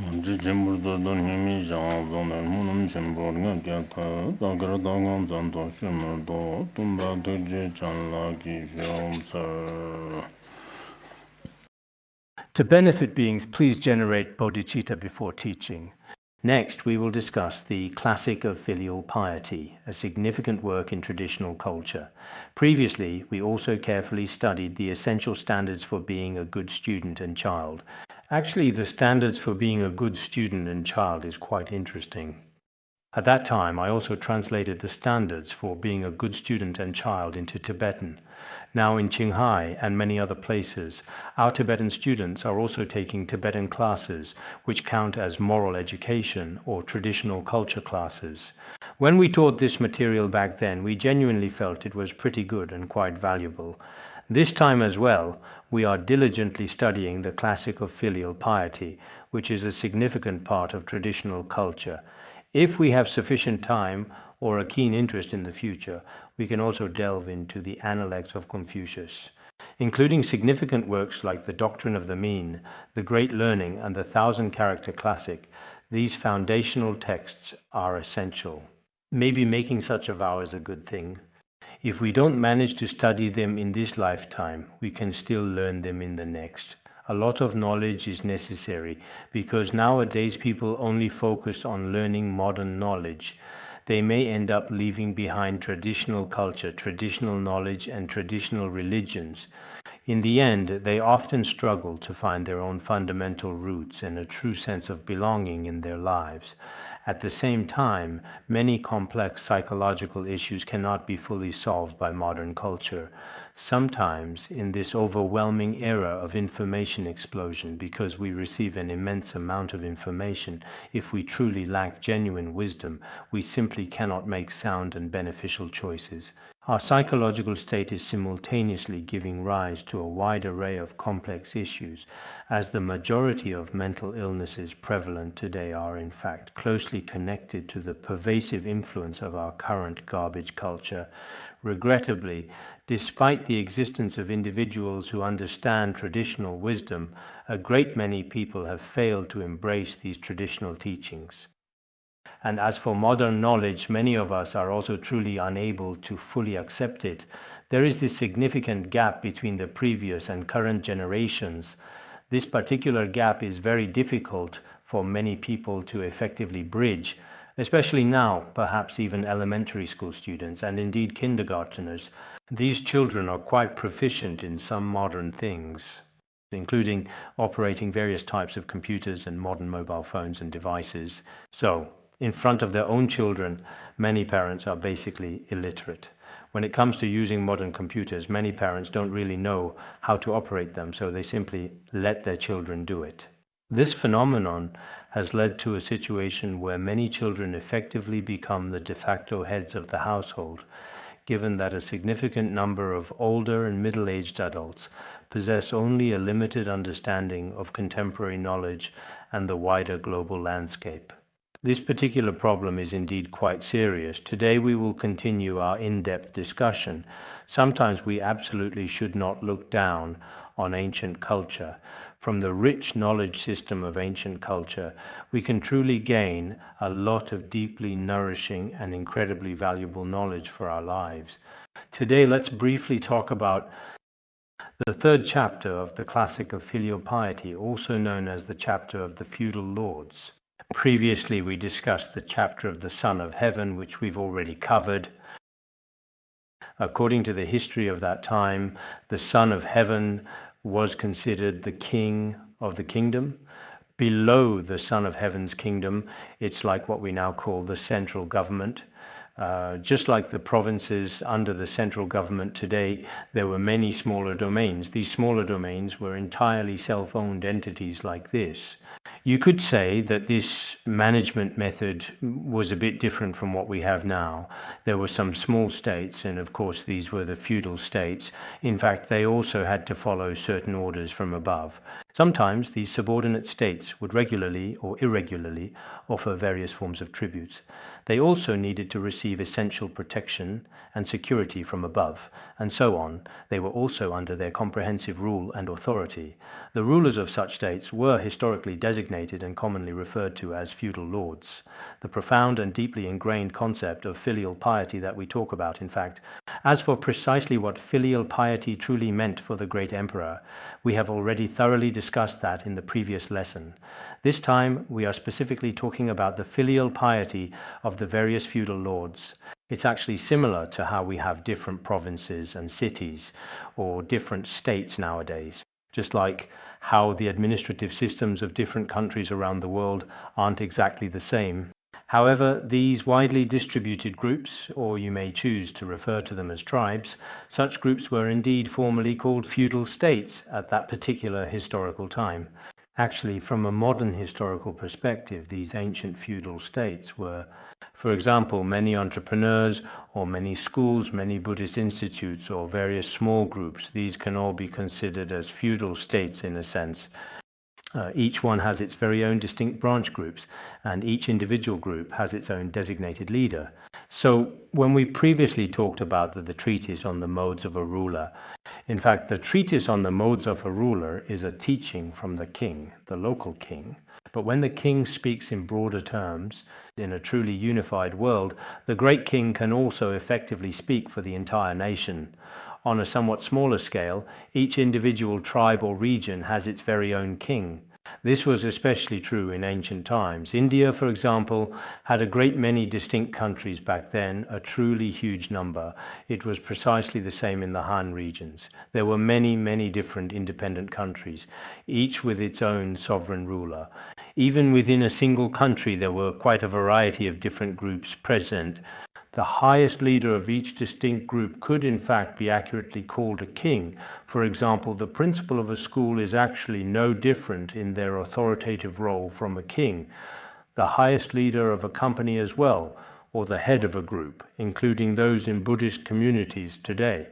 먼저 짐부터던 힘이 장업don을 무는 짐보는 게다 다그러다간 잔도 심을도 tum바들지 잔라기 쇼음서. To benefit beings, please generate bodhicitta before teaching. Next, we will discuss the Classic of Filial Piety, a significant work in traditional culture. Previously, we also carefully studied the essential standards for being a good student and child. Actually, the standards for being a good student and child is quite interesting. At that time, I also translated the standards for being a good student and child into Tibetan. Now in Qinghai and many other places, our Tibetan students are also taking Tibetan classes, which count as moral education or traditional culture classes. When we taught this material back then, we genuinely felt it was pretty good and quite valuable. This time as well, we are diligently studying the Classic of Filial Piety, which is a significant part of traditional culture. If we have sufficient time or a keen interest in the future, we can also delve into the Analects of Confucius. Including significant works like The Doctrine of the Mean, The Great Learning, and the Thousand-Character Classic, these foundational texts are essential. Maybe making such a vow is a good thing. If we don't manage to study them in this lifetime, we can still learn them in the next. A lot of knowledge is necessary because nowadays people only focus on learning modern knowledge. They may end up leaving behind traditional culture, traditional knowledge, and traditional religions. In the end, they often struggle to find their own fundamental roots and a true sense of belonging in their lives. At the same time, many complex psychological issues cannot be fully solved by modern culture. Sometimes, in this overwhelming era of information explosion, because we receive an immense amount of information, if we truly lack genuine wisdom, we simply cannot make sound and beneficial choices. Our psychological state is simultaneously giving rise to a wide array of complex issues, as the majority of mental illnesses prevalent today are in fact closely connected to the pervasive influence of our current garbage culture. Regrettably, despite the existence of individuals who understand traditional wisdom, a great many people have failed to embrace these traditional teachings. And as for modern knowledge, many of us are also truly unable to fully accept it. There is this significant gap between the previous and current generations. This particular gap is very difficult for many people to effectively bridge, especially now, perhaps even elementary school students and indeed kindergarteners. These children are quite proficient in some modern things, including operating various types of computers and modern mobile phones and devices. So, in front of their own children, many parents are basically illiterate. When it comes to using modern computers, many parents don't really know how to operate them, so they simply let their children do it. This phenomenon has led to a situation where many children effectively become the de facto heads of the household, given that a significant number of older and middle-aged adults possess only a limited understanding of contemporary knowledge and the wider global landscape. This particular problem is indeed quite serious. Today we will continue our in-depth discussion. Sometimes we absolutely should not look down on ancient culture. From the rich knowledge system of ancient culture, we can truly gain a lot of deeply nourishing and incredibly valuable knowledge for our lives. Today let's briefly talk about the third chapter of the Classic of Filial Piety, also known as the chapter of the feudal lords. Previously, we discussed the chapter of the Son of Heaven, which we've already covered. According to the history of that time, the Son of Heaven was considered the king of the kingdom. Below the Son of Heaven's kingdom, it's like what we now call the central government. Just like the provinces under the central government today, there were many smaller domains. These smaller domains were entirely self-owned entities like this. You could say that this management method was a bit different from what we have now. There were some small states, and of course these were the feudal states. In fact, they also had to follow certain orders from above. Sometimes these subordinate states would regularly or irregularly offer various forms of tributes. They also needed to receive essential protection and security from above, and so on. They were also under their comprehensive rule and authority. The rulers of such states were historically designated designated and commonly referred to as feudal lords. The profound and deeply ingrained concept of filial piety that we talk about, in fact. As for precisely what filial piety truly meant for the great emperor, we have already thoroughly discussed that in the previous lesson. This time we are specifically talking about the filial piety of the various feudal lords. It's actually similar to how we have different provinces and cities or different states nowadays, just like how the administrative systems of different countries around the world aren't exactly the same. However, these widely distributed groups, or you may choose to refer to them as tribes, such groups were indeed formerly called feudal states at that particular historical time. Actually, from a modern historical perspective, these ancient feudal states were, for example, many entrepreneurs or many schools, many Buddhist institutes or various small groups. These can all be considered as feudal states in a sense. Each one has its very own distinct branch groups, and each individual group has its own designated leader. So when we previously talked about the treatise on the modes of a ruler, in fact, the treatise on the modes of a ruler is a teaching from the king, the local king. But when the king speaks in broader terms, in a truly unified world, the great king can also effectively speak for the entire nation. On a somewhat smaller scale, each individual tribe or region has its very own king. This was especially true in ancient times. India, for example, had a great many distinct countries back then, a truly huge number. It was precisely the same in the Han regions. There were many, many different independent countries, each with its own sovereign ruler. Even within a single country, there were quite a variety of different groups present. The highest leader of each distinct group could in fact be accurately called a king. For example, the principal of a school is actually no different in their authoritative role from a king. The highest leader of a company as well, or the head of a group, including those in Buddhist communities today.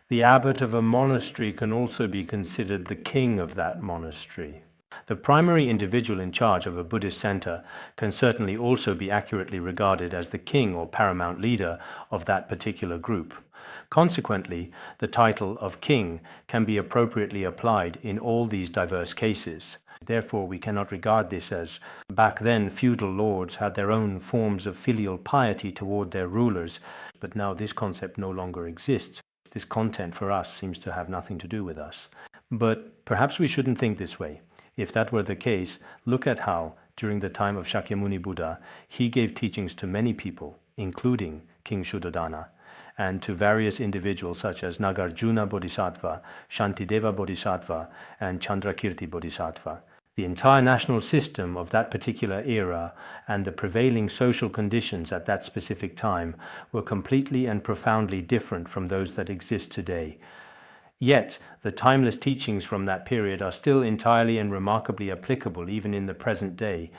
The abbot of a monastery can also be considered the king of that monastery. The primary individual in charge of a Buddhist center can certainly also be accurately regarded as the king or paramount leader of that particular group. Consequently, the title of king can be appropriately applied in all these diverse cases. Therefore, we cannot regard this as back then feudal lords had their own forms of filial piety toward their rulers, but now this concept no longer exists. This content for us seems to have nothing to do with us. But perhaps we shouldn't think this way. If that were the case, look at how, during the time of Shakyamuni Buddha, he gave teachings to many people, including King Shuddhodana, and to various individuals such as Nagarjuna Bodhisattva, Shantideva Bodhisattva, and Chandrakirti Bodhisattva. The entire national system of that particular era and the prevailing social conditions at that specific time were completely and profoundly different from those that exist today. Yet, the timeless teachings from that period are still entirely and remarkably applicable even in the present day.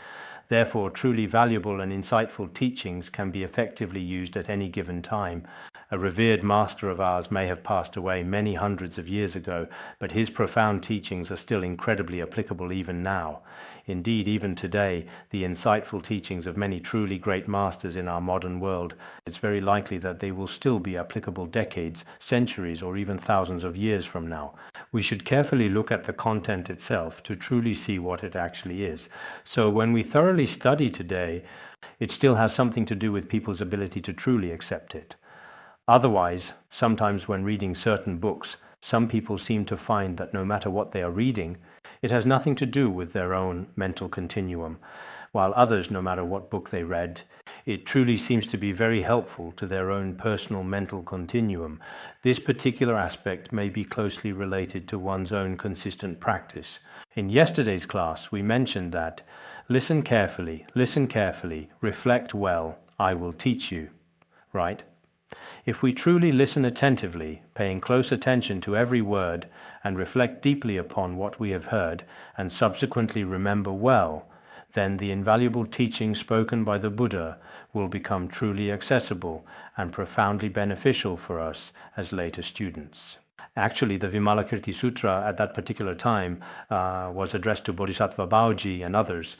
Therefore, truly valuable and insightful teachings can be effectively used at any given time. A revered master of ours may have passed away many hundreds of years ago, but his profound teachings are still incredibly applicable even now. Indeed, even today, the insightful teachings of many truly great masters in our modern world, it's very likely that they will still be applicable decades, centuries, or even thousands of years from now. We should carefully look at the content itself to truly see what it actually is. So when we thoroughly study today, it still has something to do with people's ability to truly accept it. Otherwise, sometimes when reading certain books, some people seem to find that no matter what they are reading, it has nothing to do with their own mental continuum, while others, no matter what book they read, it truly seems to be very helpful to their own personal mental continuum. This particular aspect may be closely related to one's own consistent practice. In yesterday's class, we mentioned that listen carefully, reflect well, I will teach you, right? If we truly listen attentively, paying close attention to every word, and reflect deeply upon what we have heard, and subsequently remember well, then the invaluable teachings spoken by the Buddha will become truly accessible and profoundly beneficial for us as later students. Actually, the Vimalakirti Sutra at that particular time was addressed to Bodhisattva Baoji and others,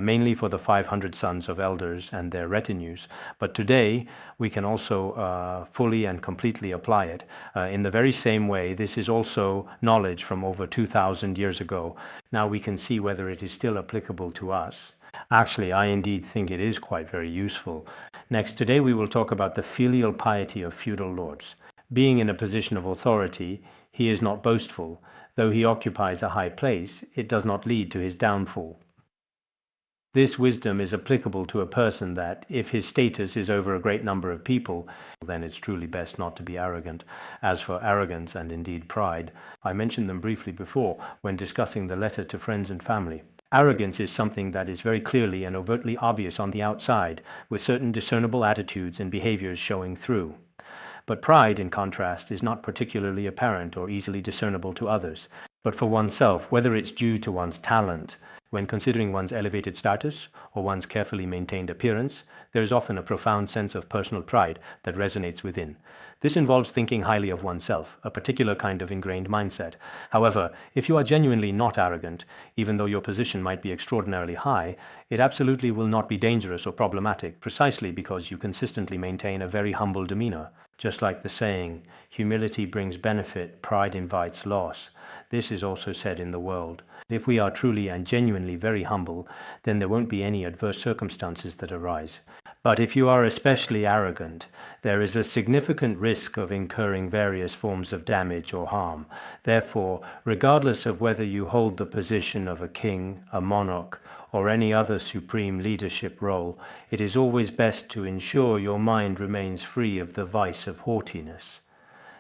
mainly for the 500 sons of elders and their retinues. But today, we can also fully and completely apply it. In the very same way, this is also knowledge from over 2,000 years ago. Now we can see whether it is still applicable to us. Actually, I indeed think it is quite very useful. Next, today we will talk about the filial piety of feudal lords. Being in a position of authority, he is not boastful. Though he occupies a high place, it does not lead to his downfall. This wisdom is applicable to a person that, if his status is over a great number of people, then it's truly best not to be arrogant. As for arrogance and indeed pride, I mentioned them briefly before when discussing the letter to friends and family. Arrogance is something that is very clearly and overtly obvious on the outside, with certain discernible attitudes and behaviors showing through. But pride, in contrast, is not particularly apparent or easily discernible to others. But for oneself, whether it's due to one's talent, when considering one's elevated status, or one's carefully maintained appearance, there is often a profound sense of personal pride that resonates within. This involves thinking highly of oneself, a particular kind of ingrained mindset. However, if you are genuinely not arrogant, even though your position might be extraordinarily high, it absolutely will not be dangerous or problematic, precisely because you consistently maintain a very humble demeanor. Just like the saying, humility brings benefit, pride invites loss. This is also said in the world. If we are truly and genuinely very humble, then there won't be any adverse circumstances that arise. But if you are especially arrogant, there is a significant risk of incurring various forms of damage or harm. Therefore, regardless of whether you hold the position of a king, a monarch, or any other supreme leadership role, it is always best to ensure your mind remains free of the vice of haughtiness.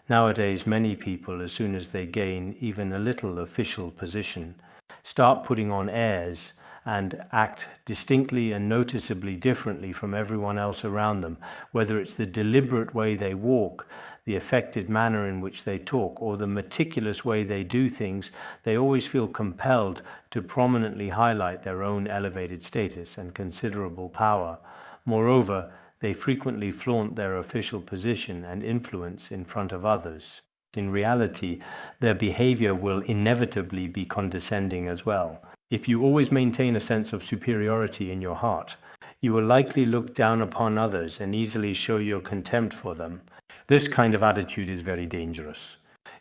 Nowadays, many people, as soon as they gain even a little official position, start putting on airs and act distinctly and noticeably differently from everyone else around them, whether it's the deliberate way they walk, the affected manner in which they talk, or the meticulous way they do things. They always feel compelled to prominently highlight their own elevated status and considerable power. Moreover, they frequently flaunt their official position and influence in front of others. In reality, their behavior will inevitably be condescending as well. If you always maintain a sense of superiority in your heart, you will likely look down upon others and easily show your contempt for them. This kind of attitude is very dangerous.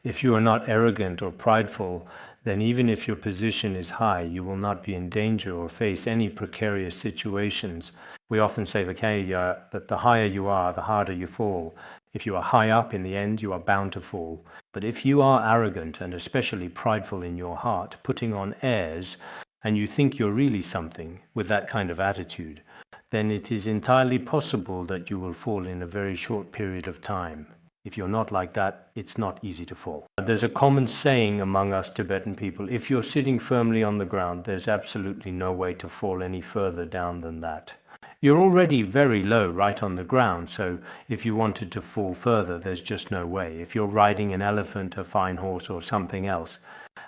If you are not arrogant or prideful, then even if your position is high, you will not be in danger or face any precarious situations. We often say that the higher you are, the harder you fall. If you are high up, in the end, you are bound to fall. But if you are arrogant and especially prideful in your heart, putting on airs, and you think you're really something with that kind of attitude, then it is entirely possible that you will fall in a very short period of time. If you're not like that, it's not easy to fall. There's a common saying among us Tibetan people, if you're sitting firmly on the ground, there's absolutely no way to fall any further down than that. You're already very low right on the ground, so if you wanted to fall further, there's just no way. If you're riding an elephant, a fine horse, or something else,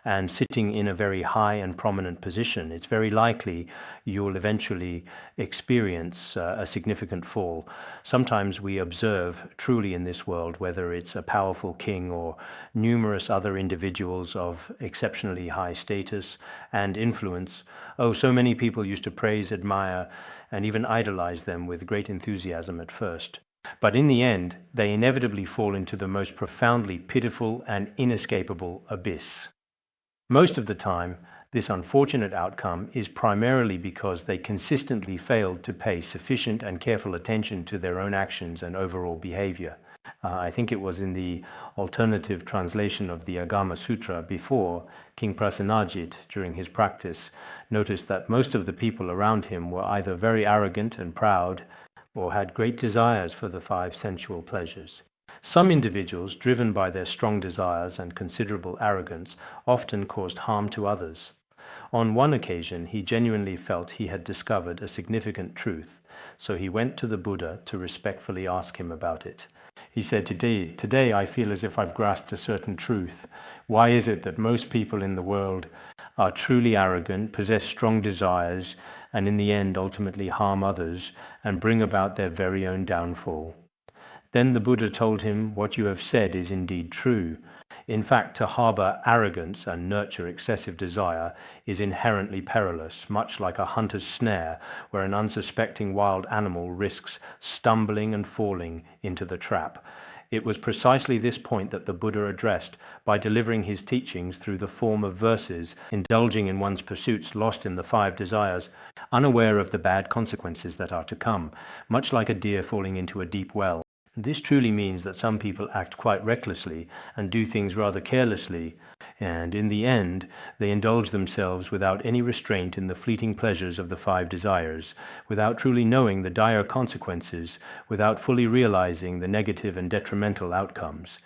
and sitting in a very high and prominent position, it's very likely you'll eventually experience a significant fall. Sometimes we observe truly in this world, whether it's a powerful king or numerous other individuals of exceptionally high status and influence. Oh, so many people used to praise, admire, and even idolize them with great enthusiasm at first. But in the end, they inevitably fall into the most profoundly pitiful and inescapable abyss. Most of the time, this unfortunate outcome is primarily because they consistently failed to pay sufficient and careful attention to their own actions and overall behavior. I think it was in the alternative translation of the Agama Sutra before, King Prasenajit, during his practice, noticed that most of the people around him were either very arrogant and proud or had great desires for the 5 sensual pleasures. Some individuals, driven by their strong desires and considerable arrogance, often caused harm to others. On one occasion, he genuinely felt he had discovered a significant truth, so he went to the Buddha to respectfully ask him about it. He said, Today I feel as if I've grasped a certain truth. Why is it that most people in the world are truly arrogant, possess strong desires, and in the end ultimately harm others and bring about their very own downfall? Then the Buddha told him, "What you have said is indeed true. In fact, to harbor arrogance and nurture excessive desire is inherently perilous, much like a hunter's snare, where an unsuspecting wild animal risks stumbling and falling into the trap." It was precisely this point that the Buddha addressed by delivering his teachings through the form of verses, indulging in one's pursuits, lost in the five desires, unaware of the bad consequences that are to come, much like a deer falling into a deep well. This truly means that some people act quite recklessly and do things rather carelessly, and in the end they indulge themselves without any restraint in the fleeting pleasures of the five desires, without truly knowing the dire consequences, without fully realizing the negative and detrimental outcomes.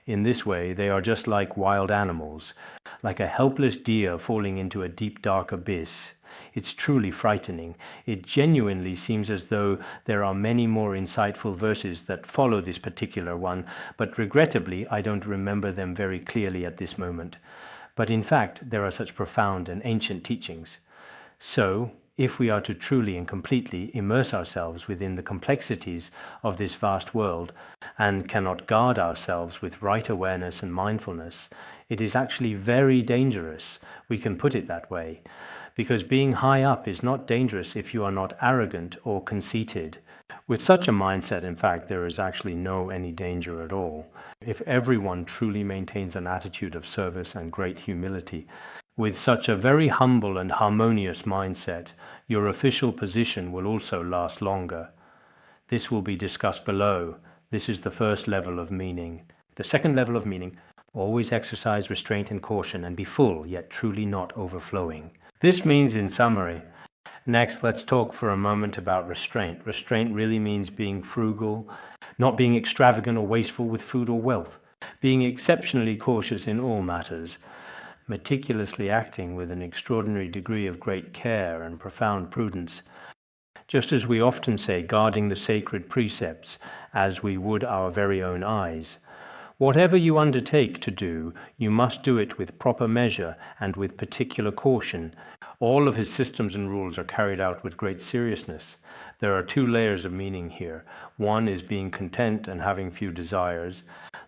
In this way, they are just like wild animals, like a helpless deer falling into a deep, dark abyss. It's truly frightening. It genuinely seems as though there are many more insightful verses that follow this particular one, but regrettably I don't remember them very clearly at this moment. But in fact, there are such profound and ancient teachings. So, if we are to truly and completely immerse ourselves within the complexities of this vast world and cannot guard ourselves with right awareness and mindfulness, it is actually very dangerous. We can put it that way. Because being high up is not dangerous if you are not arrogant or conceited. With such a mindset, in fact, there is actually no any danger at all. If everyone truly maintains an attitude of service and great humility, with such a very humble and harmonious mindset, your official position will also last longer. This will be discussed below. This is the first level of meaning. The second level of meaning: always exercise restraint and caution and be full, yet truly not overflowing. This means, in summary, next let's talk for a moment about restraint. Restraint really means being frugal, not being extravagant or wasteful with food or wealth, being exceptionally cautious in all matters, meticulously acting with an extraordinary degree of great care and profound prudence, just as we often say, guarding the sacred precepts as we would our very own eyes. Whatever you undertake to do, you must do it with proper measure and with particular caution. All of his systems and rules are carried out with great seriousness. There are two layers of meaning here. One is being content and having few desires,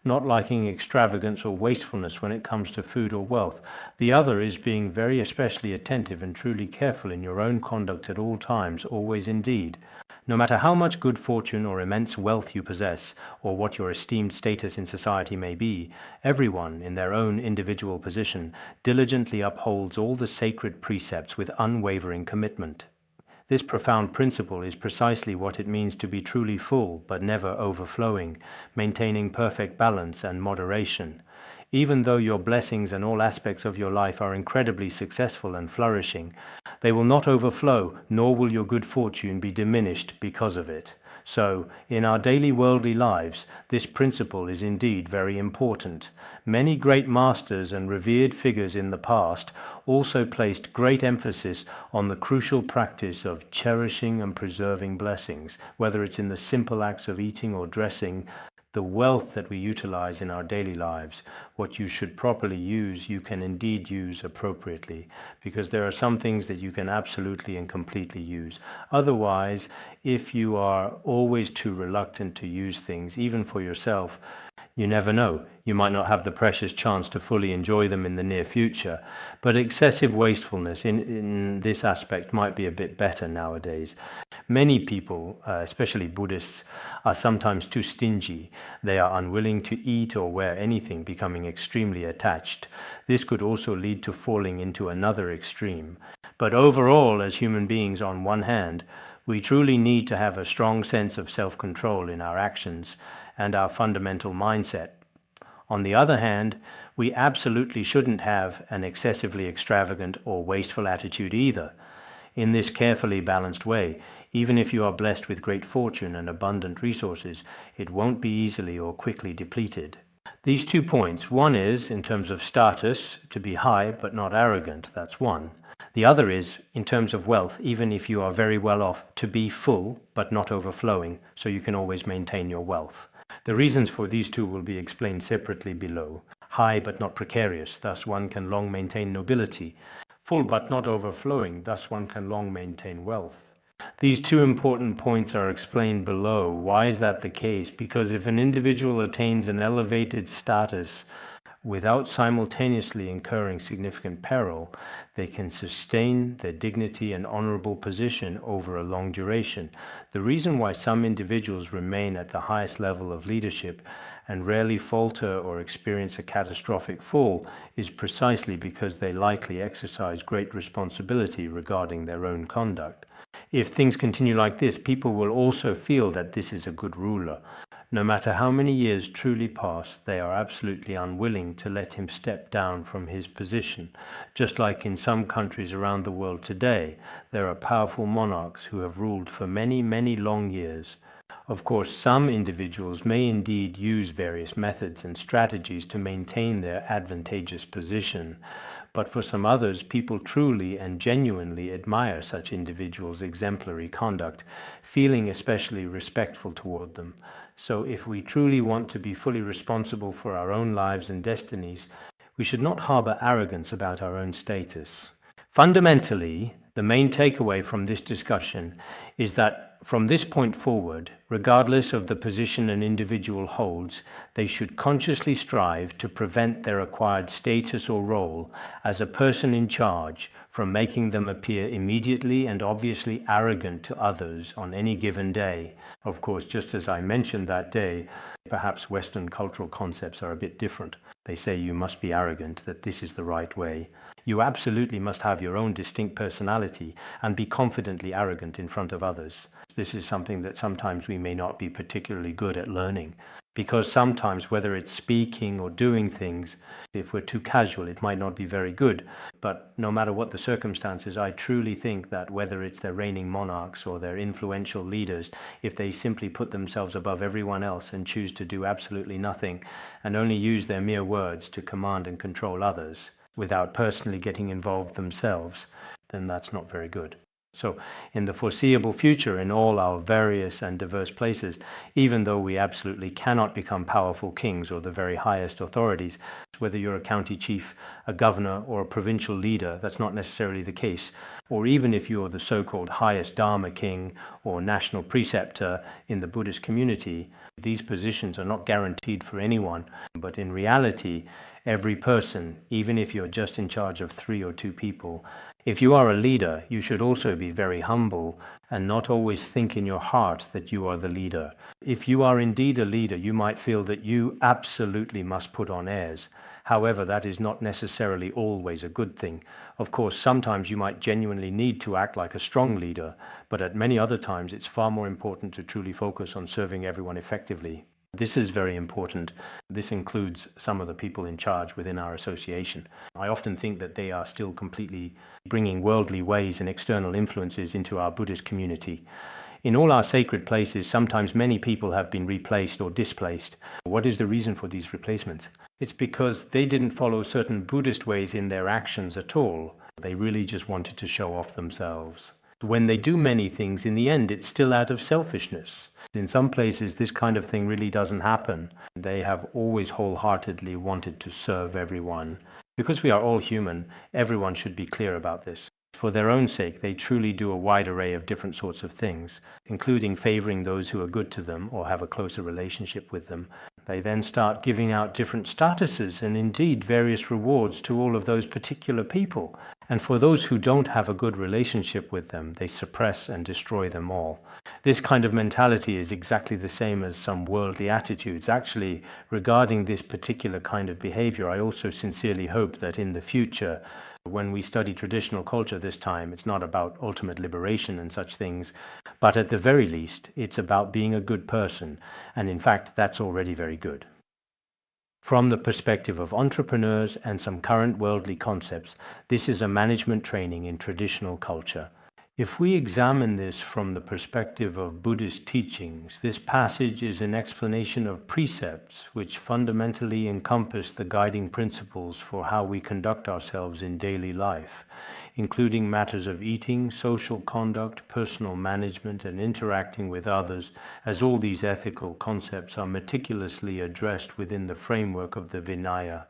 not liking extravagance or wastefulness when it comes to food or wealth. The other is being very especially attentive and truly careful in your own conduct at all times, always indeed. No matter how much good fortune or immense wealth you possess, or what your esteemed status in society may be, everyone, in their own individual position, diligently upholds all the sacred precepts with unwavering commitment. This profound principle is precisely what it means to be truly full, but never overflowing, maintaining perfect balance and moderation. Even though your blessings and all aspects of your life are incredibly successful and flourishing, they will not overflow, nor will your good fortune be diminished because of it. So, in our daily worldly lives, this principle is indeed very important. Many great masters and revered figures in the past also placed great emphasis on the crucial practice of cherishing and preserving blessings, whether it's in the simple acts of eating or dressing. The wealth that we utilize in our daily lives, what you should properly use, you can indeed use appropriately, because there are some things that you can absolutely and completely use. Otherwise, if you are always too reluctant to use things, even for yourself, you never know. You might not have the precious chance to fully enjoy them in the near future, but excessive wastefulness in this aspect might be a bit better nowadays. Many people, especially Buddhists, are sometimes too stingy. They are unwilling to eat or wear anything, becoming extremely attached. This could also lead to falling into another extreme. But overall, as human beings, on one hand, we truly need to have a strong sense of self-control in our actions and our fundamental mindset. On the other hand, we absolutely shouldn't have an excessively extravagant or wasteful attitude either. In this carefully balanced way, even if you are blessed with great fortune and abundant resources, it won't be easily or quickly depleted. These 2 points, one is, in terms of status, to be high but not arrogant, that's one. The other is, in terms of wealth, even if you are very well off, to be full but not overflowing, so you can always maintain your wealth. The reasons for these two will be explained separately below. High but not precarious, thus one can long maintain nobility. Full but not overflowing, thus one can long maintain wealth. These two important points are explained below. Why is that the case? Because if an individual attains an elevated status without simultaneously incurring significant peril, they can sustain their dignity and honorable position over a long duration. The reason why some individuals remain at the highest level of leadership and rarely falter or experience a catastrophic fall is precisely because they likely exercise great responsibility regarding their own conduct. If things continue like this, people will also feel that this is a good ruler. No matter how many years truly pass, they are absolutely unwilling to let him step down from his position. Just like in some countries around the world today, there are powerful monarchs who have ruled for many, many long years. Of course, some individuals may indeed use various methods and strategies to maintain their advantageous position, but for some others, people truly and genuinely admire such individuals' exemplary conduct, feeling especially respectful toward them. So if we truly want to be fully responsible for our own lives and destinies, we should not harbor arrogance about our own status. Fundamentally, the main takeaway from this discussion is that from this point forward, regardless of the position an individual holds, they should consciously strive to prevent their acquired status or role as a person in charge from making them appear immediately and obviously arrogant to others on any given day. Of course, just as I mentioned that day, perhaps Western cultural concepts are a bit different. They say you must be arrogant, that this is the right way. You absolutely must have your own distinct personality and be confidently arrogant in front of others. This is something that sometimes we may not be particularly good at learning, because sometimes, whether it's speaking or doing things, if we're too casual, it might not be very good. But no matter what the circumstances, I truly think that whether it's their reigning monarchs or their influential leaders, if they simply put themselves above everyone else and choose to do absolutely nothing and only use their mere words to command and control others without personally getting involved themselves, then that's not very good. So in the foreseeable future, in all our various and diverse places, even though we absolutely cannot become powerful kings or the very highest authorities, whether you're a county chief, a governor, or a provincial leader, that's not necessarily the case. Or even if you're the so-called highest Dharma king or national preceptor in the Buddhist community, these positions are not guaranteed for anyone. But in reality, every person, even if you're just in charge of 3 or 2 people, if you are a leader, you should also be very humble and not always think in your heart that you are the leader. If you are indeed a leader, you might feel that you absolutely must put on airs. However, that is not necessarily always a good thing. Of course, sometimes you might genuinely need to act like a strong leader, but at many other times it's far more important to truly focus on serving everyone effectively. This is very important. This includes some of the people in charge within our association. I often think that they are still completely bringing worldly ways and external influences into our Buddhist community. In all our sacred places, sometimes many people have been replaced or displaced. What is the reason for these replacements? It's because they didn't follow certain Buddhist ways in their actions at all. They really just wanted to show off themselves. When they do many things, in the end, it's still out of selfishness. In some places, this kind of thing really doesn't happen. They have always wholeheartedly wanted to serve everyone. Because we are all human, everyone should be clear about this. For their own sake, they truly do a wide array of different sorts of things, including favoring those who are good to them or have a closer relationship with them. They then start giving out different statuses and indeed various rewards to all of those particular people. And for those who don't have a good relationship with them, they suppress and destroy them all. This kind of mentality is exactly the same as some worldly attitudes. Actually, regarding this particular kind of behavior, I also sincerely hope that in the future, when we study traditional culture this time, it's not about ultimate liberation and such things, but at the very least, it's about being a good person. And in fact, that's already very good. From the perspective of entrepreneurs and some current worldly concepts, this is a management training in traditional culture. If we examine this from the perspective of Buddhist teachings, this passage is an explanation of precepts which fundamentally encompass the guiding principles for how we conduct ourselves in daily life, including matters of eating, social conduct, personal management, and interacting with others, as all these ethical concepts are meticulously addressed within the framework of the Vinaya.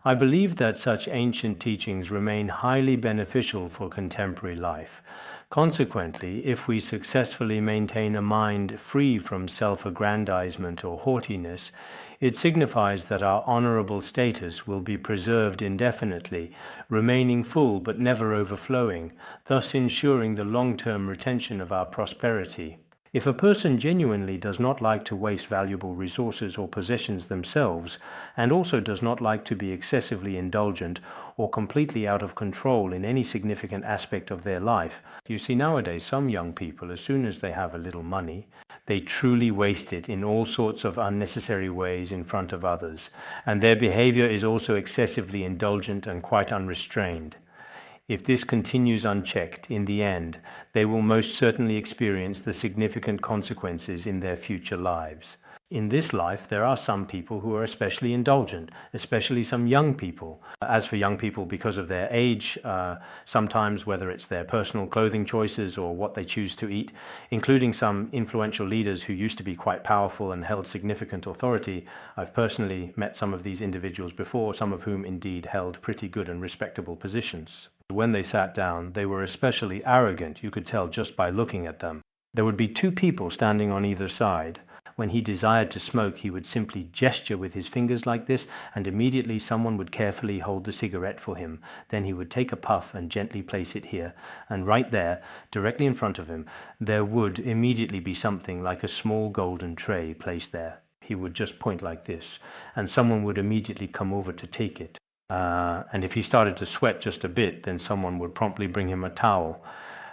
I believe that such ancient teachings remain highly beneficial for contemporary life. Consequently, if we successfully maintain a mind free from self-aggrandizement or haughtiness, it signifies that our honorable status will be preserved indefinitely, remaining full but never overflowing, thus ensuring the long-term retention of our prosperity. If a person genuinely does not like to waste valuable resources or possessions themselves, and also does not like to be excessively indulgent or completely out of control in any significant aspect of their life, you see nowadays some young people, as soon as they have a little money, they truly waste it in all sorts of unnecessary ways in front of others, and their behavior is also excessively indulgent and quite unrestrained. If this continues unchecked, in the end, they will most certainly experience the significant consequences in their future lives. In this life, there are some people who are especially indulgent, especially some young people. As for young people, because of their age, sometimes whether it's their personal clothing choices or what they choose to eat, including some influential leaders who used to be quite powerful and held significant authority. I've personally met some of these individuals before, some of whom indeed held pretty good and respectable positions. When they sat down, they were especially arrogant, you could tell just by looking at them. There would be two people standing on either side. When he desired to smoke, he would simply gesture with his fingers like this, and immediately someone would carefully hold the cigarette for him. Then he would take a puff and gently place it here, and right there, directly in front of him, there would immediately be something like a small golden tray placed there. He would just point like this, and someone would immediately come over to take it. And if he started to sweat just a bit, then someone would promptly bring him a towel.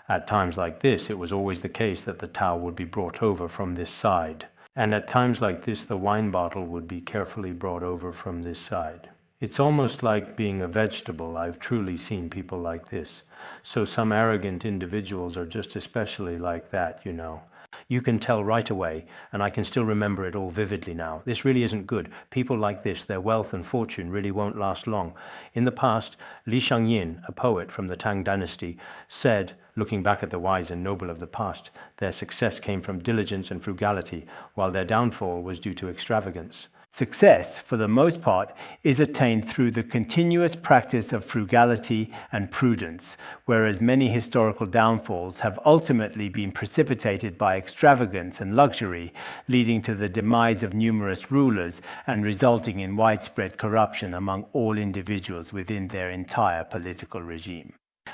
At times like this, it was always the case that the towel would be brought over from this side. And at times like this, the wine bottle would be carefully brought over from this side. It's almost like being a vegetable. I've truly seen people like this. So some arrogant individuals are just especially like that, you know. You can tell right away, and I can still remember it all vividly now. This really isn't good. People like this, their wealth and fortune really won't last long. In the past, Li Shangyin, a poet from the Tang dynasty, said, looking back at the wise and noble of the past, their success came from diligence and frugality, while their downfall was due to extravagance. Success, for the most part, is attained through the continuous practice of frugality and prudence, whereas many historical downfalls have ultimately been precipitated by extravagance and luxury, leading to the demise of numerous rulers and resulting in widespread corruption among all individuals within their entire political regime.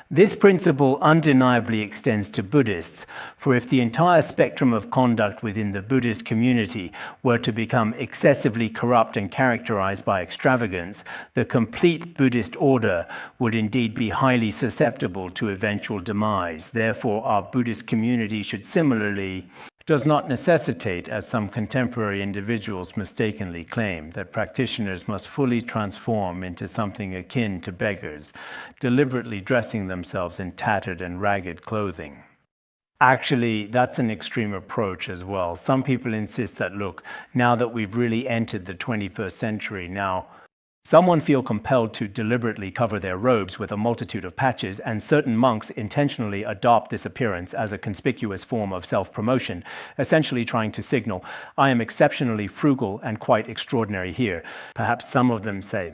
This principle undeniably extends to Buddhists, for if the entire spectrum of conduct within the Buddhist community were to become excessively corrupt and characterized by extravagance, the complete Buddhist order would indeed be highly susceptible to eventual demise. Therefore, our Buddhist community should similarly does not necessitate, as some contemporary individuals mistakenly claim, that practitioners must fully transform into something akin to beggars, deliberately dressing themselves in tattered and ragged clothing. Actually, that's an extreme approach as well. Some people insist that, look, now that we've really entered the 21st century, now someone feel compelled to deliberately cover their robes with a multitude of patches, and certain monks intentionally adopt this appearance as a conspicuous form of self-promotion, essentially trying to signal, I am exceptionally frugal and quite extraordinary here. Perhaps some of them say,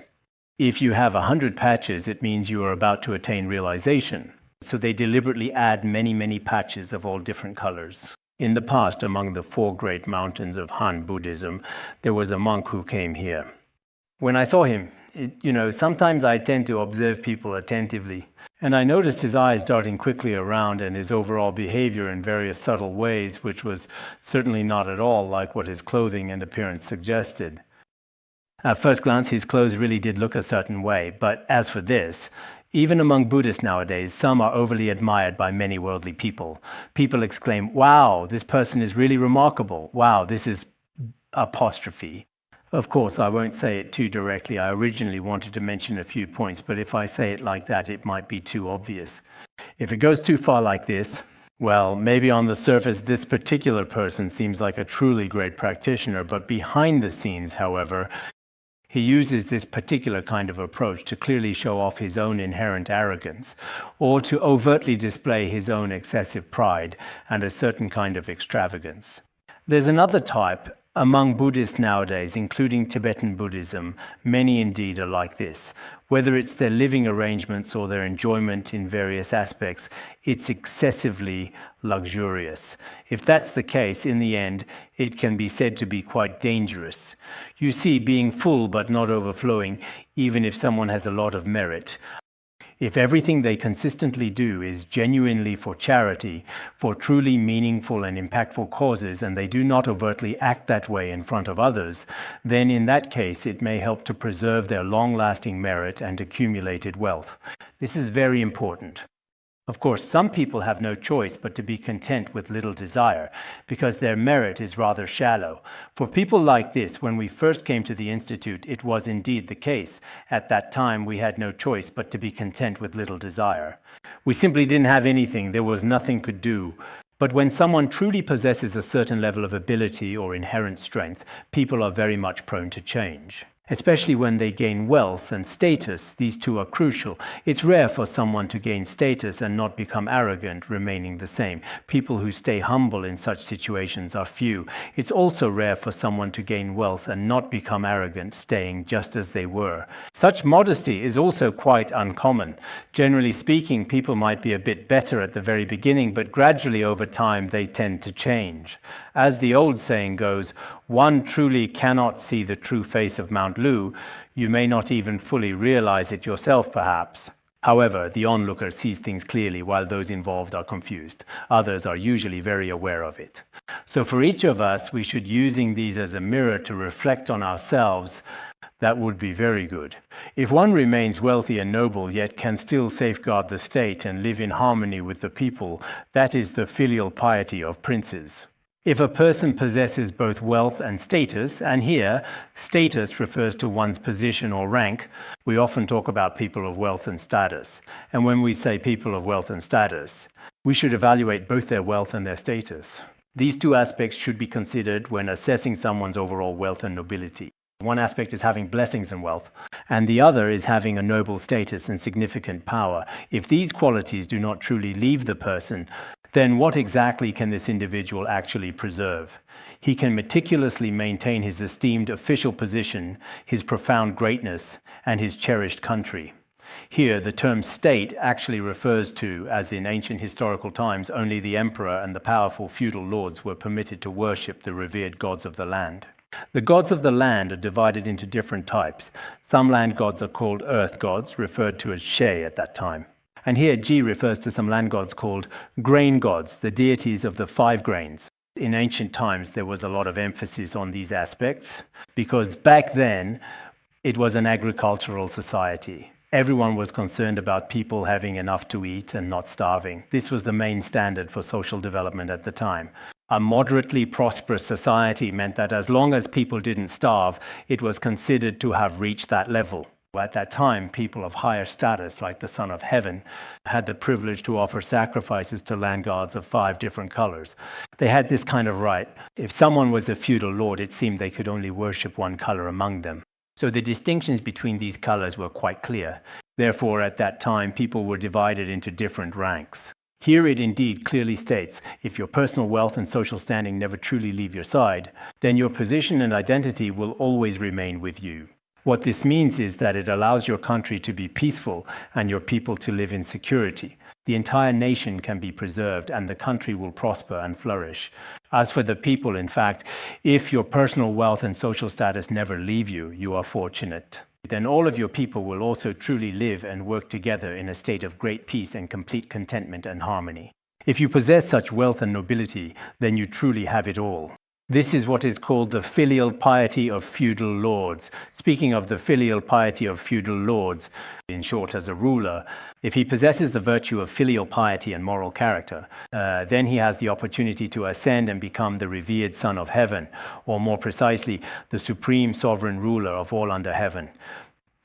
if you have 100 patches, it means you are about to attain realization. So they deliberately add many, many patches of all different colors. In the past, among the 4 great mountains of Han Buddhism, there was a monk who came here. When I saw him, sometimes I tend to observe people attentively, and I noticed his eyes darting quickly around and his overall behavior in various subtle ways, which was certainly not at all like what his clothing and appearance suggested. At first glance, his clothes really did look a certain way, but as for this, even among Buddhists nowadays, some are overly admired by many worldly people. People exclaim, wow, this person is really remarkable. Wow, this is apostrophe. Of course, I won't say it too directly. I originally wanted to mention a few points, but if I say it like that, it might be too obvious. If it goes too far like this, well, maybe on the surface, this particular person seems like a truly great practitioner, but behind the scenes, however, he uses this particular kind of approach to clearly show off his own inherent arrogance, or to overtly display his own excessive pride and a certain kind of extravagance. There's another type, Among Buddhists nowadays, including Tibetan Buddhism, many indeed are like this. Whether it's their living arrangements or their enjoyment in various aspects, it's excessively luxurious. If that's the case, in the end, it can be said to be quite dangerous. You see, being full but not overflowing, even if someone has a lot of merit, if everything they consistently do is genuinely for charity, for truly meaningful and impactful causes, and they do not overtly act that way in front of others, then in that case it may help to preserve their long-lasting merit and accumulated wealth. This is very important. Of course, some people have no choice but to be content with little desire, because their merit is rather shallow. For people like this, when we first came to the Institute, it was indeed the case. At that time, we had no choice but to be content with little desire. We simply didn't have anything. There was nothing could do. But when someone truly possesses a certain level of ability or inherent strength, people are very much prone to change. Especially when they gain wealth and status, these two are crucial. It's rare for someone to gain status and not become arrogant, remaining the same. People who stay humble in such situations are few. It's also rare for someone to gain wealth and not become arrogant, staying just as they were. Such modesty is also quite uncommon. Generally speaking, people might be a bit better at the very beginning, but gradually over time they tend to change. As the old saying goes, one truly cannot see the true face of Mount Lu. You may not even fully realize it yourself, perhaps. However, the onlooker sees things clearly while those involved are confused. Others are usually very aware of it. So for each of us, we should using these as a mirror to reflect on ourselves. That would be very good. If one remains wealthy and noble, yet can still safeguard the state and live in harmony with the people, that is the filial piety of princes. If a person possesses both wealth and status, and here status refers to one's position or rank, we often talk about people of wealth and status. And when we say people of wealth and status, we should evaluate both their wealth and their status. These two aspects should be considered when assessing someone's overall wealth and nobility. One aspect is having blessings and wealth, and the other is having a noble status and significant power. If these qualities do not truly leave the person, then what exactly can this individual actually preserve? He can meticulously maintain his esteemed official position, his profound greatness, and his cherished country. Here, the term state actually refers to, as in ancient historical times, only the emperor and the powerful feudal lords were permitted to worship the revered gods of the land. The gods of the land are divided into different types. Some land gods are called earth gods, referred to as She at that time. And here Ji refers to some land gods called grain gods, the deities of the 5 grains. In ancient times, there was a lot of emphasis on these aspects because back then it was an agricultural society. Everyone was concerned about people having enough to eat and not starving. This was the main standard for social development at the time. A moderately prosperous society meant that as long as people didn't starve, it was considered to have reached that level. At that time, people of higher status, like the Son of Heaven, had the privilege to offer sacrifices to land gods of 5 different colors. They had this kind of right. If someone was a feudal lord, it seemed they could only worship one color among them. So the distinctions between these colors were quite clear. Therefore, at that time, people were divided into different ranks. Here it indeed clearly states, if your personal wealth and social standing never truly leave your side, then your position and identity will always remain with you. What this means is that it allows your country to be peaceful and your people to live in security. The entire nation can be preserved and the country will prosper and flourish. As for the people, in fact, if your personal wealth and social status never leave you, you are fortunate. Then all of your people will also truly live and work together in a state of great peace and complete contentment and harmony. If you possess such wealth and nobility, then you truly have it all. This is what is called the filial piety of feudal lords. Speaking of the filial piety of feudal lords, in short, as a ruler, if he possesses the virtue of filial piety and moral character, then he has the opportunity to ascend and become the revered Son of Heaven, or more precisely, the supreme sovereign ruler of all under heaven.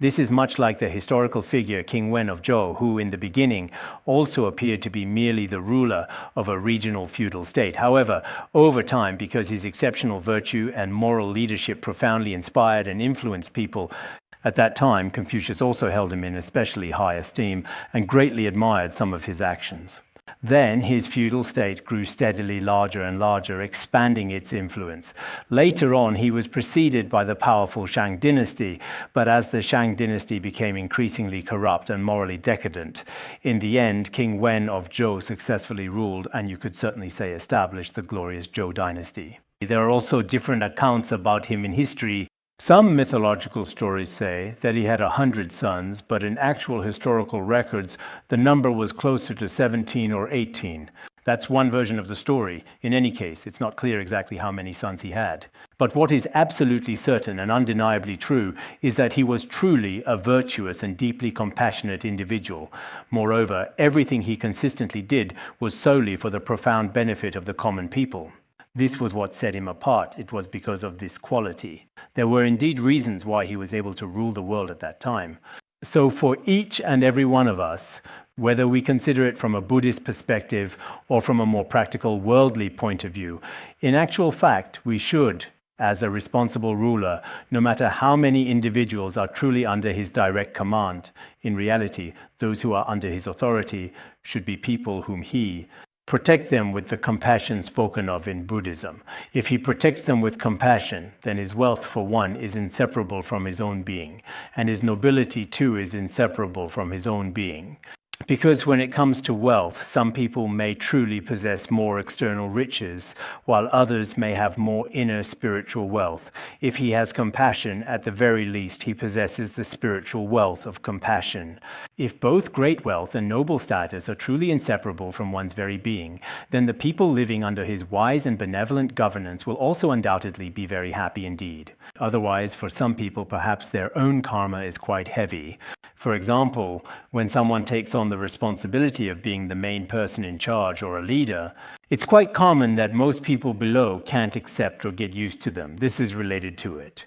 This is much like the historical figure King Wen of Zhou, who in the beginning also appeared to be merely the ruler of a regional feudal state. However, over time, because his exceptional virtue and moral leadership profoundly inspired and influenced people, at that time Confucius also held him in especially high esteem and greatly admired some of his actions. Then his feudal state grew steadily larger and larger, expanding its influence. Later on, he was preceded by the powerful Shang dynasty, but as the Shang dynasty became increasingly corrupt and morally decadent, in the end, King Wen of Zhou successfully ruled, and you could certainly say established, the glorious Zhou dynasty. There are also different accounts about him in history. Some mythological stories say that he had 100 sons, but in actual historical records, the number was closer to 17 or 18. That's one version of the story. In any case, it's not clear exactly how many sons he had. But what is absolutely certain and undeniably true is that he was truly a virtuous and deeply compassionate individual. Moreover, everything he consistently did was solely for the profound benefit of the common people. This was what set him apart. It was because of this quality. There were indeed reasons why he was able to rule the world at that time. So for each and every one of us, whether we consider it from a Buddhist perspective or from a more practical worldly point of view, in actual fact, we should, as a responsible ruler, no matter how many individuals are truly under his direct command, in reality, those who are under his authority should be people whom he protect them with the compassion spoken of in Buddhism. If he protects them with compassion, then his wealth, for one, is inseparable from his own being, and his nobility, too, is inseparable from his own being. Because when it comes to wealth, some people may truly possess more external riches, while others may have more inner spiritual wealth. If he has compassion, at the very least, he possesses the spiritual wealth of compassion. If both great wealth and noble status are truly inseparable from one's very being, then the people living under his wise and benevolent governance will also undoubtedly be very happy indeed. Otherwise, for some people, perhaps their own karma is quite heavy. For example, when someone takes on the responsibility of being the main person in charge or a leader, it's quite common that most people below can't accept or get used to them. This is related to it.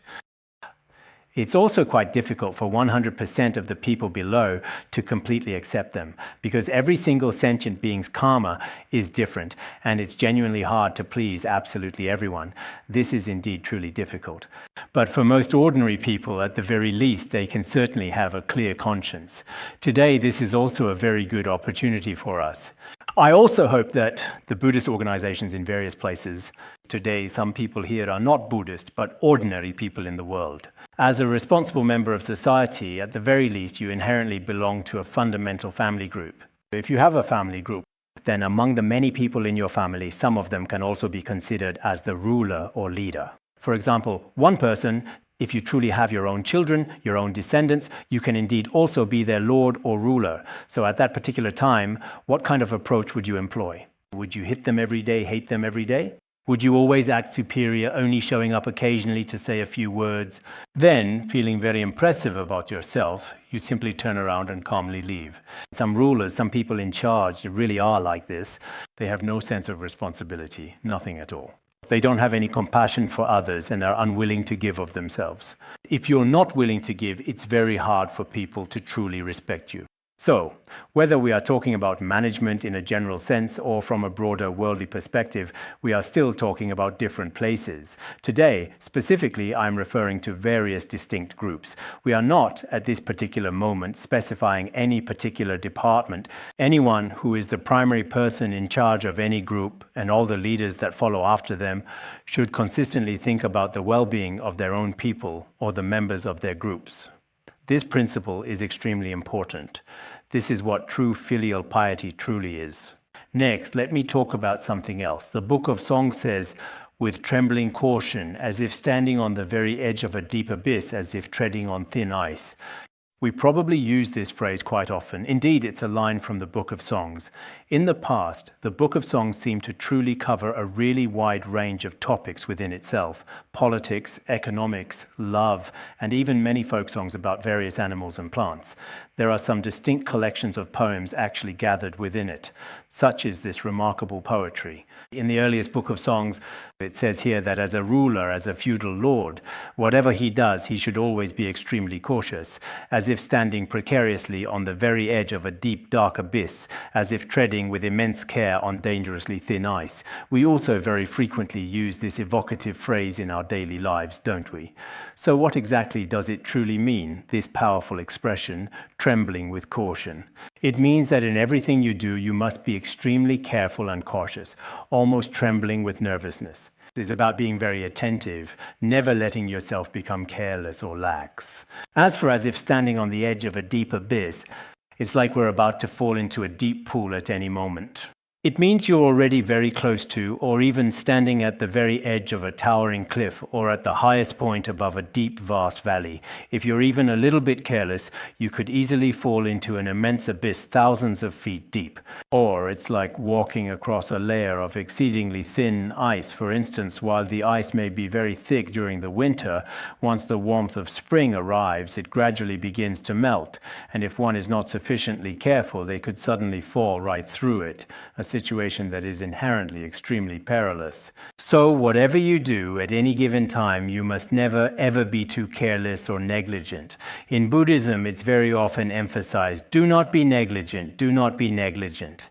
It's also quite difficult for 100% of the people below to completely accept them, because every single sentient being's karma is different, and it's genuinely hard to please absolutely everyone. This is indeed truly difficult. But for most ordinary people, at the very least, they can certainly have a clear conscience. Today, this is also a very good opportunity for us. I also hope that the Buddhist organizations in various places today, some people here are not Buddhist, but ordinary people in the world. As a responsible member of society, at the very least, you inherently belong to a fundamental family group. If you have a family group, then among the many people in your family, some of them can also be considered as the ruler or leader. For example, one person, if you truly have your own children, your own descendants, you can indeed also be their lord or ruler. So at that particular time, what kind of approach would you employ? Would you hit them every day, hate them every day? Would you always act superior, only showing up occasionally to say a few words? Then, feeling very impressive about yourself, you simply turn around and calmly leave. Some rulers, some people in charge, really are like this. They have no sense of responsibility, nothing at all. They don't have any compassion for others and are unwilling to give of themselves. If you're not willing to give, it's very hard for people to truly respect you. So, whether we are talking about management in a general sense or from a broader worldly perspective, we are still talking about different places. Today, specifically, I'm referring to various distinct groups. We are not, at this particular moment, specifying any particular department. Anyone who is the primary person in charge of any group and all the leaders that follow after them should consistently think about the well-being of their own people or the members of their groups. This principle is extremely important. This is what true filial piety truly is. Next, let me talk about something else. The Book of Songs says, with trembling caution, as if standing on the very edge of a deep abyss, as if treading on thin ice. We probably use this phrase quite often. Indeed, it's a line from the Book of Songs. In the past, the Book of Songs seemed to truly cover a really wide range of topics within itself: politics, economics, love, and even many folk songs about various animals and plants. There are some distinct collections of poems actually gathered within it. Such is this remarkable poetry. In the earliest Book of Songs, it says here that as a ruler, as a feudal lord, whatever he does, he should always be extremely cautious, as as if standing precariously on the very edge of a deep, dark abyss, as if treading with immense care on dangerously thin ice. We also very frequently use this evocative phrase in our daily lives, don't we? So what exactly does it truly mean, this powerful expression, trembling with caution? It means that in everything you do, you must be extremely careful and cautious, almost trembling with nervousness. It's about being very attentive, never letting yourself become careless or lax. As for as if standing on the edge of a deep abyss, it's like we're about to fall into a deep pool at any moment. It means you're already very close to, or even standing at the very edge of a towering cliff, or at the highest point above a deep, vast valley. If you're even a little bit careless, you could easily fall into an immense abyss thousands of feet deep. Or it's like walking across a layer of exceedingly thin ice. For instance, while the ice may be very thick during the winter, once the warmth of spring arrives, it gradually begins to melt, and if one is not sufficiently careful, they could suddenly fall right through it. A situation that is inherently extremely perilous. So whatever you do at any given time, you must never ever be too careless or negligent. In Buddhism, it's very often emphasized, do not be negligent, do not be negligent.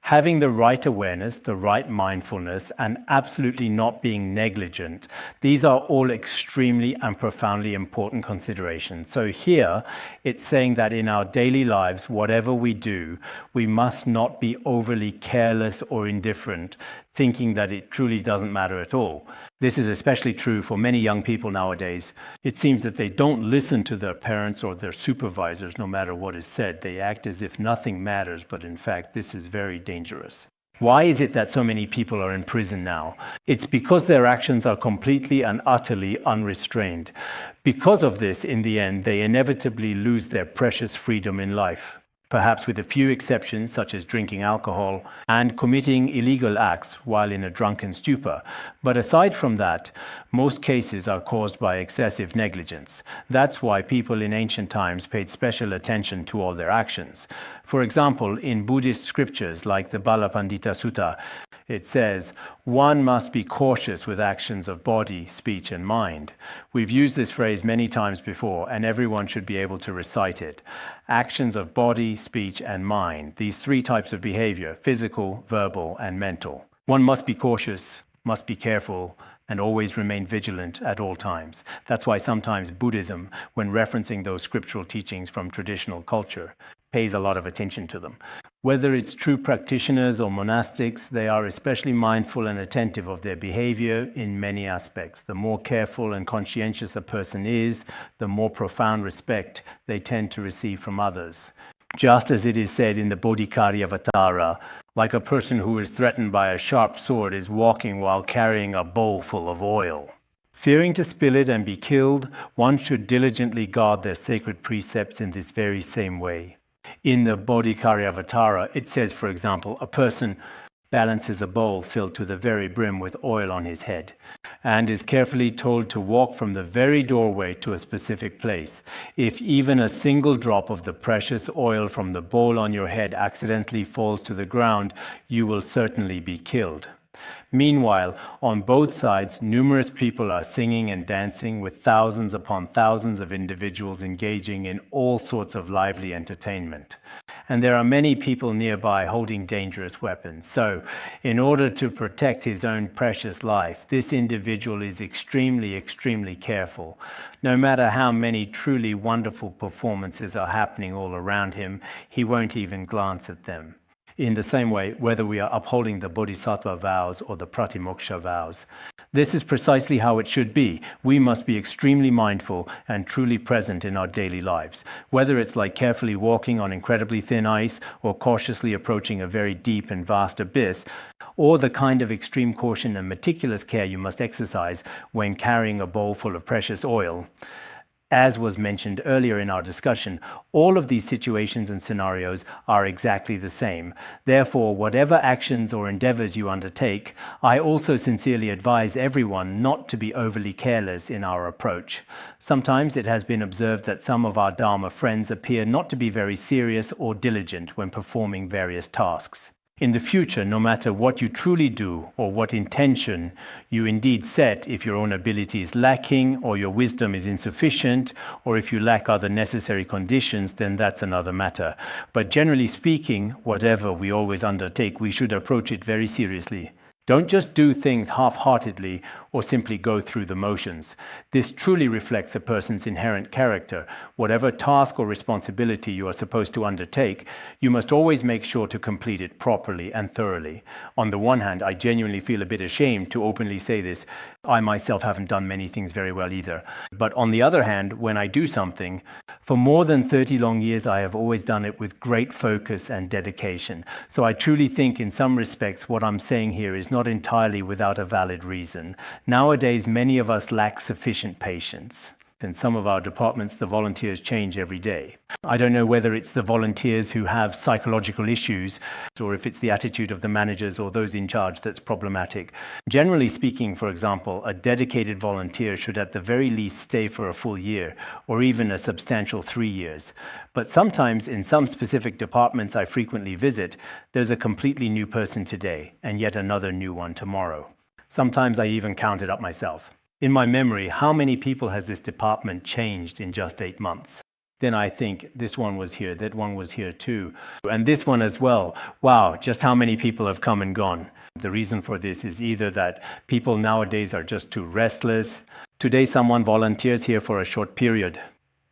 Having the right awareness, the right mindfulness, and absolutely not being negligent, these are all extremely and profoundly important considerations. So here, it's saying that in our daily lives, whatever we do, we must not be overly careless or indifferent, thinking that it truly doesn't matter at all. This is especially true for many young people nowadays. It seems that they don't listen to their parents or their supervisors no matter what is said. They act as if nothing matters, but in fact, this is very dangerous. Why is it that so many people are in prison now? It's because their actions are completely and utterly unrestrained. Because of this, in the end, they inevitably lose their precious freedom in life. Perhaps with a few exceptions, such as drinking alcohol and committing illegal acts while in a drunken stupor. But aside from that, most cases are caused by excessive negligence. That's why people in ancient times paid special attention to all their actions. For example, in Buddhist scriptures like the Balapandita Sutta, it says, one must be cautious with actions of body, speech, and mind. We've used this phrase many times before, and everyone should be able to recite it. Actions of body, speech, and mind. These three types of behavior, physical, verbal, and mental. One must be cautious, must be careful, and always remain vigilant at all times. That's why sometimes Buddhism, when referencing those scriptural teachings from traditional culture, pays a lot of attention to them. Whether it's true practitioners or monastics, they are especially mindful and attentive of their behavior in many aspects. The more careful and conscientious a person is, the more profound respect they tend to receive from others. Just as it is said in the Bodhicariyavatara, like a person who is threatened by a sharp sword is walking while carrying a bowl full of oil. Fearing to spill it and be killed, one should diligently guard their sacred precepts in this very same way. In the Bodhicariyavatara, it says, for example, a person balances a bowl filled to the very brim with oil on his head, and is carefully told to walk from the very doorway to a specific place. If even a single drop of the precious oil from the bowl on your head accidentally falls to the ground, you will certainly be killed. Meanwhile, on both sides, numerous people are singing and dancing, with thousands upon thousands of individuals engaging in all sorts of lively entertainment. And there are many people nearby holding dangerous weapons. So, in order to protect his own precious life, this individual is extremely careful. No matter how many truly wonderful performances are happening all around him, he won't even glance at them. In the same way, whether we are upholding the Bodhisattva vows or the Pratimoksha vows. This is precisely how it should be. We must be extremely mindful and truly present in our daily lives. Whether it's like carefully walking on incredibly thin ice or cautiously approaching a very deep and vast abyss, or the kind of extreme caution and meticulous care you must exercise when carrying a bowl full of precious oil. As was mentioned earlier in our discussion, all of these situations and scenarios are exactly the same. Therefore, whatever actions or endeavors you undertake, I also sincerely advise everyone not to be overly careless in our approach. Sometimes it has been observed that some of our Dharma friends appear not to be very serious or diligent when performing various tasks. In the future, no matter what you truly do or what intention you indeed set, if your own ability is lacking or your wisdom is insufficient or if you lack other necessary conditions, then that's another matter. But generally speaking, whatever we always undertake, we should approach it very seriously. Don't just do things half-heartedly or simply go through the motions. This truly reflects a person's inherent character. Whatever task or responsibility you are supposed to undertake, you must always make sure to complete it properly and thoroughly. On the one hand, I genuinely feel a bit ashamed to openly say this. I myself haven't done many things very well either. But on the other hand, when I do something, for more than 30 long years, I have always done it with great focus and dedication. So I truly think in some respects what I'm saying here is not entirely without a valid reason. Nowadays, many of us lack sufficient patience. In some of our departments, the volunteers change every day. I don't know whether it's the volunteers who have psychological issues or if it's the attitude of the managers or those in charge that's problematic. Generally speaking, for example, a dedicated volunteer should at the very least stay for a full year or even a substantial 3 years. But sometimes in some specific departments I frequently visit, there's a completely new person today and yet another new one tomorrow. Sometimes I even count it up myself. In my memory, how many people has this department changed in just 8 months? Then I think this one was here, that one was here too, and this one as well. Wow, just how many people have come and gone. The reason for this is either that people nowadays are just too restless. Today someone volunteers here for a short period,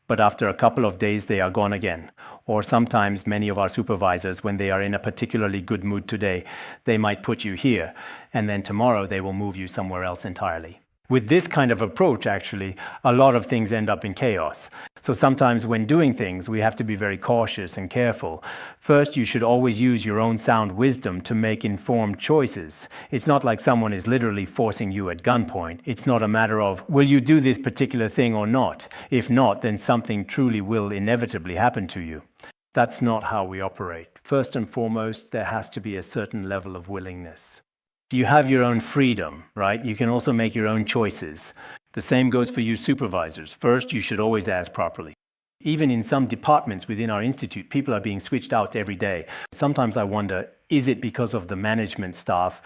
but after a couple of days they are gone again. Or sometimes many of our supervisors, when they are in a particularly good mood today, they might put you here, and then tomorrow they will move you somewhere else entirely. With this kind of approach, actually, a lot of things end up in chaos. So sometimes when doing things, we have to be very cautious and careful. First, you should always use your own sound wisdom to make informed choices. It's not like someone is literally forcing you at gunpoint. It's not a matter of, will you do this particular thing or not? If not, then something truly will inevitably happen to you. That's not how we operate. First and foremost, there has to be a certain level of willingness. You have your own freedom, right? You can also make your own choices. The same goes for you supervisors. First, you should always ask properly. Even in some departments within our institute, people are being switched out every day. Sometimes I wonder, is it because of the management staff?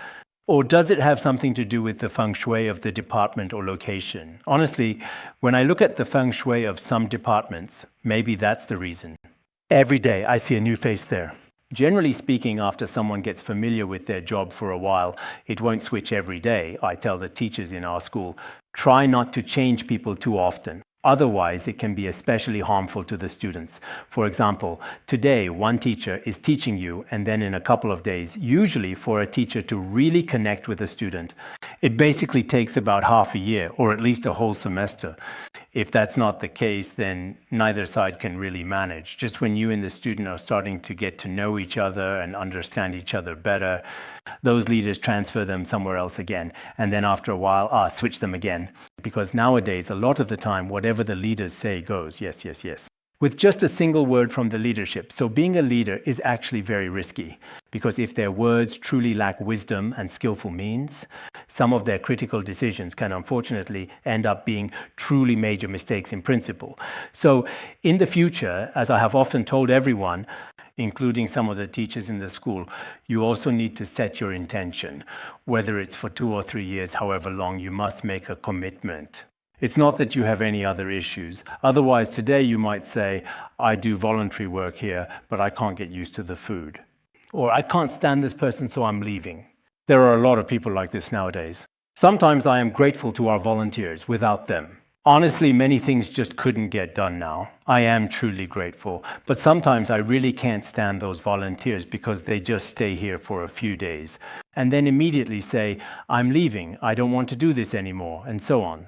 Or does it have something to do with the feng shui of the department or location? Honestly, when I look at the feng shui of some departments, maybe that's the reason. Every day I see a new face there. Generally speaking, after someone gets familiar with their job for a while, it won't switch every day. I tell the teachers in our school, try not to change people too often. Otherwise, it can be especially harmful to the students. For example, today one teacher is teaching you, and then in a couple of days, usually for a teacher to really connect with a student, it basically takes about half a year, or at least a whole semester. If that's not the case, then neither side can really manage. Just when you and the student are starting to get to know each other and understand each other better, those leaders transfer them somewhere else again, and then after a while, switch them again. Because nowadays, a lot of the time, whatever the leaders say goes, yes, yes, yes. With just a single word from the leadership. So being a leader is actually very risky, because if their words truly lack wisdom and skillful means, some of their critical decisions can unfortunately end up being truly major mistakes in principle. So in the future, as I have often told everyone, including some of the teachers in the school, you also need to set your intention. Whether it's for 2 or 3 years, however long, you must make a commitment. It's not that you have any other issues. Otherwise, today you might say, I do voluntary work here, but I can't get used to the food. Or I can't stand this person, so I'm leaving. There are a lot of people like this nowadays. Sometimes I am grateful to our volunteers. Without them, honestly, many things just couldn't get done now. I am truly grateful. But sometimes I really can't stand those volunteers because they just stay here for a few days and then immediately say, I'm leaving, I don't want to do this anymore, and so on.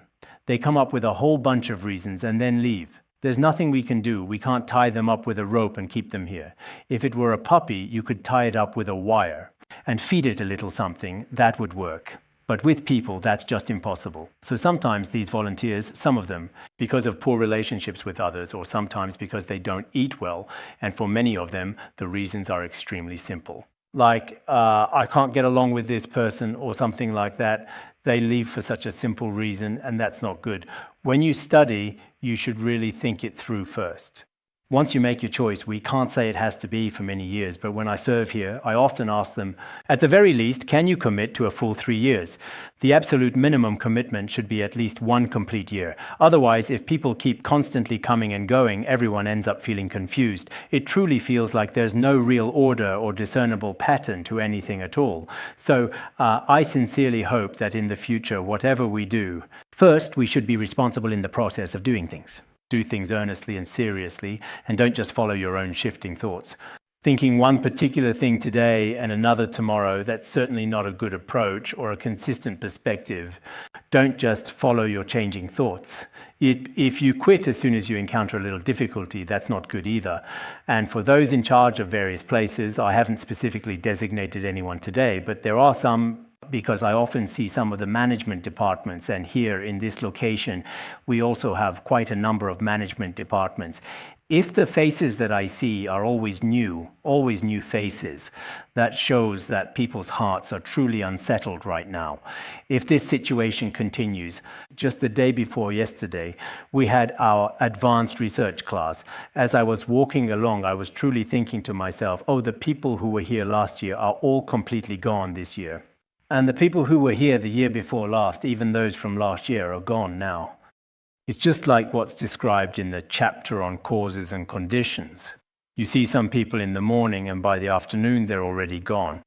They come up with a whole bunch of reasons and then leave. There's nothing we can do. We can't tie them up with a rope and keep them here. If it were a puppy, you could tie it up with a wire and feed it a little something. That would work. But with people, that's just impossible. So sometimes these volunteers, some of them, because of poor relationships with others, or sometimes because they don't eat well, and for many of them, the reasons are extremely simple. Like, I can't get along with this person, or something like that. They leave for such a simple reason, and that's not good. When you study, you should really think it through first. Once you make your choice, we can't say it has to be for many years, but when I serve here, I often ask them, at the very least, can you commit to a full 3 years? The absolute minimum commitment should be at least 1 complete year. Otherwise, if people keep constantly coming and going, everyone ends up feeling confused. It truly feels like there's no real order or discernible pattern to anything at all. So I sincerely hope that in the future, whatever we do, first, we should be responsible in the process of doing things. Do things earnestly and seriously, and don't just follow your own shifting thoughts. Thinking one particular thing today and another tomorrow, that's certainly not a good approach or a consistent perspective. Don't just follow your changing thoughts. If you quit as soon as you encounter a little difficulty, that's not good either. And for those in charge of various places, I haven't specifically designated anyone today, but there are some, because I often see some of the management departments, and here in this location, we also have quite a number of management departments. If the faces that I see are always new faces, that shows that people's hearts are truly unsettled right now. If this situation continues, just the day before yesterday, we had our advanced research class. As I was walking along, I was truly thinking to myself, oh, the people who were here last year are all completely gone this year. And the people who were here the year before last, even those from last year, are gone now. It's just like what's described in the chapter on causes and conditions. You see some people in the morning, and by the afternoon they're already gone.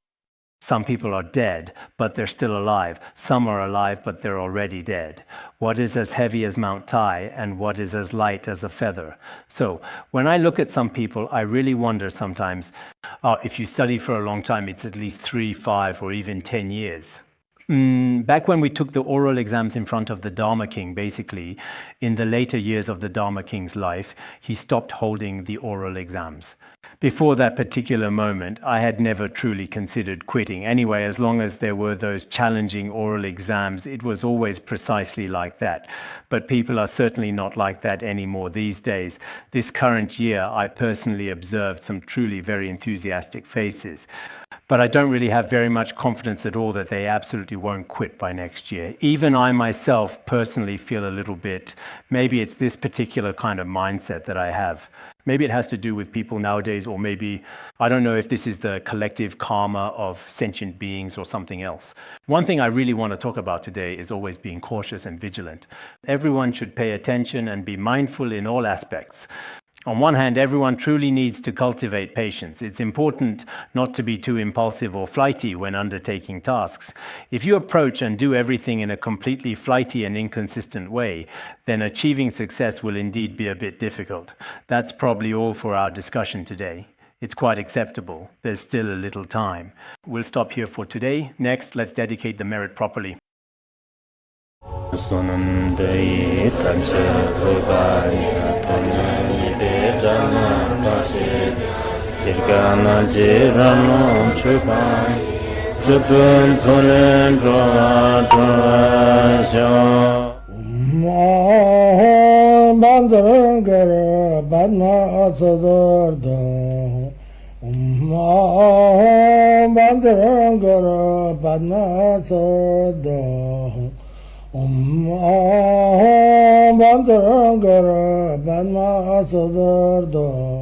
Some people are dead, but they're still alive. Some are alive, but they're already dead. What is as heavy as Mount Tai, and what is as light as a feather? So, when I look at some people, I really wonder sometimes, if you study for a long time, it's at least 3, 5, or even 10 years. Back when we took the oral exams in front of the Dharma King, basically, in the later years of the Dharma King's life, he stopped holding the oral exams. Before that particular moment, I had never truly considered quitting. Anyway, as long as there were those challenging oral exams, it was always precisely like that. But people are certainly not like that anymore these days. This current year, I personally observed some truly very enthusiastic faces. But I don't really have very much confidence at all that they absolutely won't quit by next year. Even I myself personally feel a little bit, maybe it's this particular kind of mindset that I have. Maybe it has to do with people nowadays, or maybe, I don't know if this is the collective karma of sentient beings or something else. One thing I really want to talk about today is always being cautious and vigilant. Everyone should pay attention and be mindful in all aspects. On one hand, everyone truly needs to cultivate patience. It's important not to be too impulsive or flighty when undertaking tasks. If you approach and do everything in a completely flighty and inconsistent way, then achieving success will indeed be a bit difficult. That's probably all for our discussion today. It's quite acceptable. There's still a little time. We'll stop here for today. Next, let's dedicate the merit properly. Bandhangara Padma Sodargye